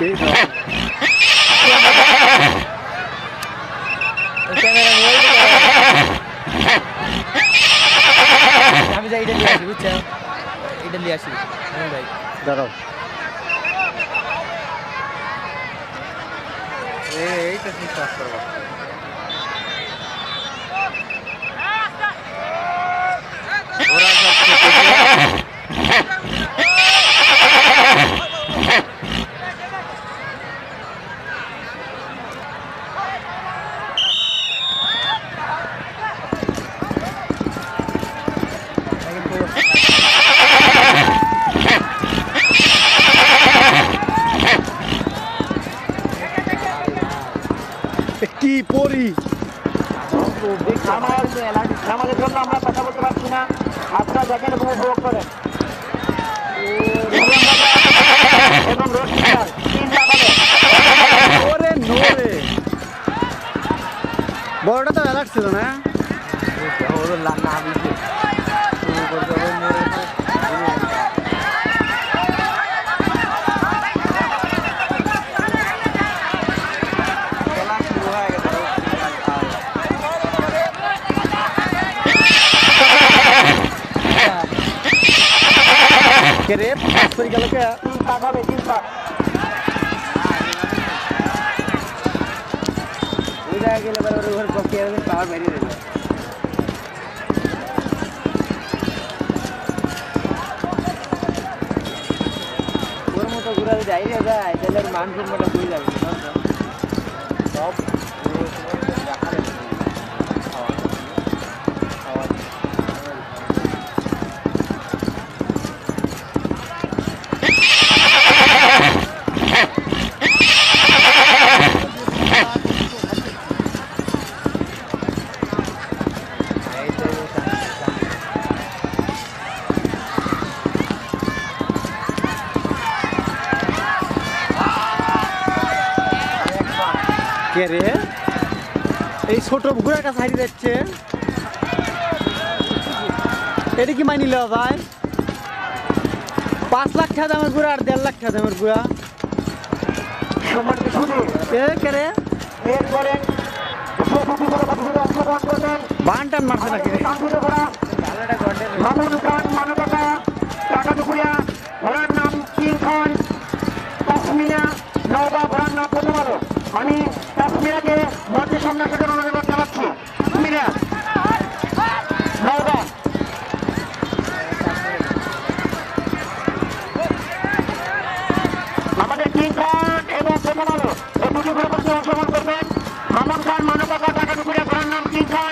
আমি যাই এটা নিয়ে আসি বুঝছেন এটা নিয়ে আসি ভাই দাঁড়াও এইটা ঠিক কাজ করবো ওরা কি পরি আমাদের জন্য আমরা কথা বলতে পারছি না আপনারা দেখেন এবং উপভোগ করেন এবং ওরে নোরে বড়টা তো অ্যালার্ট ছিল না না বুঝলে শুরু করতে হবে কে রে পাস করে গেল কে ওই জায়গায় গেলে এবার ওর পক্ষে পাওয়ার বেরিয়ে দেবে ওর মতো ঘুরা যদি আইরে যায় তাহলে ওর মান সম্মানটা বই যাবে সব কে রে এই ছোট ঘোড়ার কাছে হারিয়ে যাচ্ছে এটা কি মানিল ভাই 5 লাখ টাকা দামের ঘোড়া আর 1.5 লাখ টাকা দামের ঘোড়া কে রে বান টান মারছে নাকি রে আমি কাশ্মীরাকে মঞ্চের সামনে থেকে অনুরোধ জানাচ্ছি কাশ্মীরা নওগাঁ আমাদের কিং খান এবং প্রথম আলো এই দুটি গ্রুপে অংশগ্রহণ করবেন মামুন খান মানবতা টাকা টুকুরিয়া ঘোড়ার নাম কিং খান